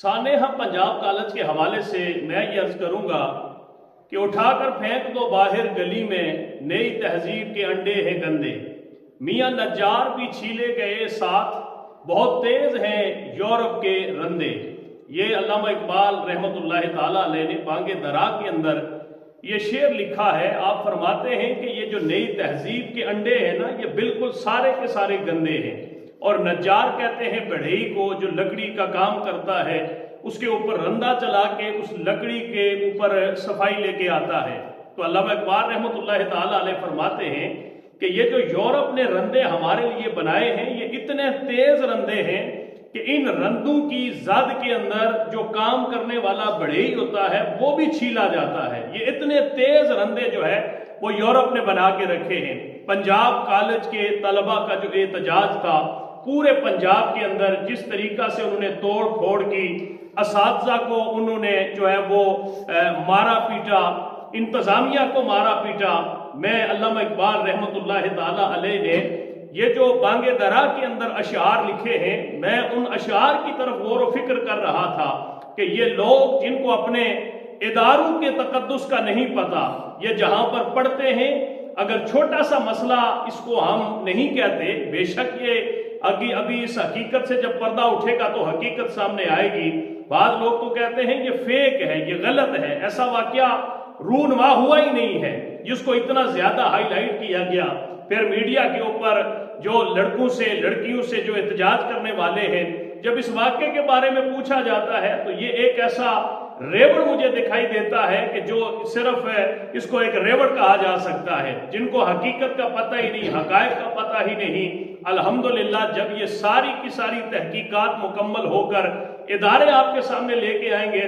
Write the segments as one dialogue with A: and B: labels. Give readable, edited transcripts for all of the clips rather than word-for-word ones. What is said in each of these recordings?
A: सानेहा Punjab college के हवाले से मैं ये अर्ज करूंगा कि उठाकर फेंक दो बाहर गली में, नई तहजीब के अंडे हैं गंदे। मियां नज्जार भी छीले गए साथ, बहुत तेज हैं यूरोप के रंदे। ये अल्लामा इकबाल रहमतुल्लाह ताला अलैह ने बांगे दरा के अंदर ये शेर लिखा है। आप फरमाते हैं कि ये जो नई तहजीब के अंडे हैं ना, ये बिल्कुल सारे के सारे गंदे हैं। और नज्जार कहते हैं बढ़ई को, जो लकड़ी का काम करता है, उसके ऊपर रंदा चला के उस लकड़ी के ऊपर सफाई लेके आता है। तो अल्लामा इकबाल रहमतुल्लाह ताला अलैह फरमाते हैं कि ये जो यूरोप ने रंदे हमारे लिए बनाए हैं, ये इतने तेज रंदे हैं कि इन रंदों की जद के अंदर जो काम करने वाला बढ़ई होता है वो भी छीला जाता है। ये इतने तेज रंदे जो है वो यूरोप ने बना के रखे हैं। पंजाब कॉलेज के तलबा का जो एहतजाज था, पूरे पंजाब के अंदर जिस तरीका से उन्होंने तोड़ फोड़ की, असातिज़ा को उन्होंने जो है वो मारा पीटा, इंतजामिया को मारा पीटा। मैं अल्लामा इकबाल रहमतुल्लाह ताला अलैह ने ये जो बांगे दरा के अंदर अशार लिखे हैं, मैं उन अशार की तरफ गौर व फिक्र कर रहा था कि ये लोग जिनको अपने इदारों के तकद्दुस का नहीं पता, ये जहां पर पढ़ते हैं, अगर छोटा सा मसला इसको हम नहीं कहते, बेशक ये अभी इस हकीकत से जब पर्दा उठेगा तो हकीकत सामने आएगी। बाद लोग तो कहते हैं ये फेक है, ये गलत है, ऐसा वाकया रूनवा हुआ ही नहीं है जिसको इतना ज्यादा हाईलाइट किया गया। फिर मीडिया के ऊपर जो लड़कों से लड़कियों से जो एहतजाज करने वाले हैं, जब इस वाक्य के बारे में पूछा जाता है तो ये एक ऐसा रेवड़ मुझे दिखाई देता है कि जो सिर्फ इसको एक रेवड़ कहा जा सकता है, जिनको हकीकत का पता ही नहीं, हकायक का पता ही नहीं। अल्हम्दुलिल्लाह जब ये सारी की सारी तहकीकात मुकम्मल होकर इदारे आपके सामने लेके आएंगे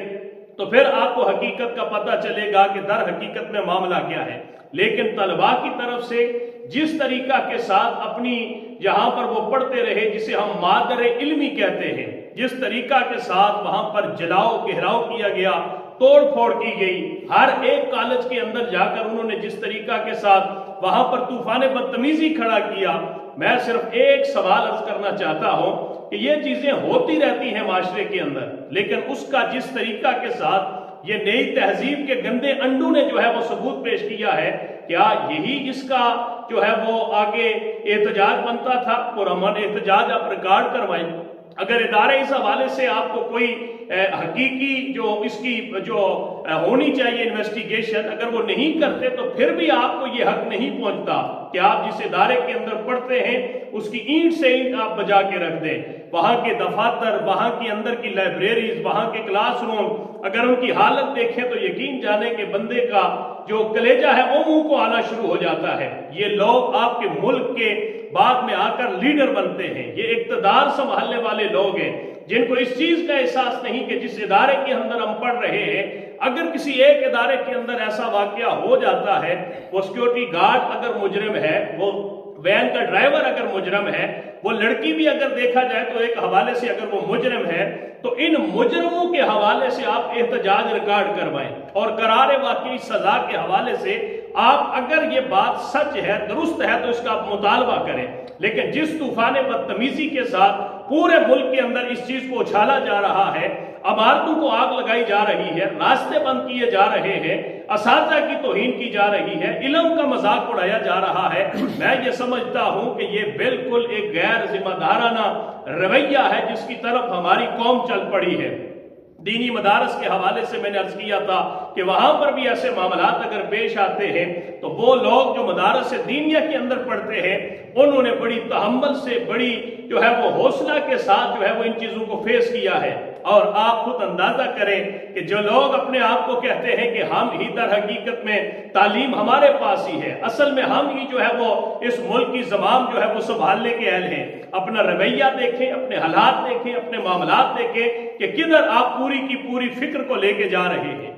A: तो फिर आपको हकीकत का पता चलेगा कि दर हकीकत में मामला क्या है। लेकिन तलबा की तरफ से जिस तरीका के साथ अपनी जहां पर वो पढ़ते रहे, जिसे हम मादर इल्मी कहते हैं, जिस तरीका के साथ वहां पर जलाओ घेराव किया गया, तोड़ फोड़ की गई, हर एक कॉलेज के अंदर जाकर उन्होंने जिस तरीका के साथ वहां पर तूफान बदतमीजी खड़ा किया। मैं सिर्फ एक सवाल अर्ज करना चाहता हूं कि ये चीजें होती रहती हैं माशरे के अंदर, लेकिन उसका जिस तरीका के साथ ये नई तहजीब के गंदे अंडों ने जो है वो सबूत पेश किया है, क्या यही इसका जो है वो आगे एहतजाज बनता था? पुरअमन एहतजाज आप रिकॉर्ड करवाएं। अगर इदारे इस हवाले से आपको कोई हकीकी जो इसकी जो होनी चाहिए इन्वेस्टिगेशन, अगर वो नहीं करते तो फिर भी आपको ये हक नहीं पहुंचता कि आप जिस इदारे के अंदर पढ़ते हैं उसकी ईंट से ईंट आप बजा के रख दें। वहां के दफातर, वहां की अंदर की लाइब्रेरीज, वहां के क्लासरूम, अगर उनकी हालत देखें तो यकीन जाने के बंदे का जो कलेजा है वो मुंह को आना शुरू हो जाता है। ये लोग आपके मुल्क के बाद में आकर लीडर बनते हैं, ये इक्तदार संभालने वाले लोग हैं जिनको इस चीज का एहसास नहीं कि जिस इदारे के अंदर हम पढ़ रहे हैं, अगर किसी एक इदारे के अंदर ऐसा वाकया हो जाता है, वो सिक्योरिटी गार्ड अगर मुजरिम है, वो वैन का ड्राइवर अगर मुजरिम है, वो लड़की भी अगर देखा जाए तो एक हवाले से अगर वो मुजरिम है, तो इन मुजरिमों के हवाले से आप एहतजाज रिकॉर्ड करवाएं और करारे वाकई सजा के हवाले से आप अगर ये बात सच है, दुरुस्त है, तो इसका आप मुतालबा करें। लेकिन जिस तूफान बदतमीजी के साथ पूरे मुल्क के अंदर इस चीज को उछाला जा रहा है, इमारतों को आग लगाई जा रही है, रास्ते बंद किए जा रहे हैं, असातिज़ा की तौहीन की जा रही है, इल्म का मजाक उड़ाया जा रहा है, मैं ये समझता हूं कि ये बिल्कुल एक गैर जिम्मेदाराना रवैया है जिसकी तरफ हमारी कौम चल पड़ी है। दीनी मदारस के हवाले से मैंने अर्ज किया था कि वहां पर भी ऐसे मामलात अगर पेश आते हैं तो वो लोग जो मदारस दीनिया के अंदर पढ़ते हैं, उन्होंने बड़ी तहम्मुल से, बड़ी जो है वो हौसला के साथ जो है वो इन चीजों को फेस किया है। और आप खुद अंदाजा करें कि जो लोग अपने आप को कहते हैं कि हम ही दर हकीकत में तालीम हमारे पास ही है, असल में हम ही जो है वो इस मुल्क की ज़माम जो है वो संभालने के अहल हैं। अपना रवैया देखें, अपने हालात देखें, अपने मामलात देखें कि किधर आप पूरी की पूरी फिक्र को लेके जा रहे हैं।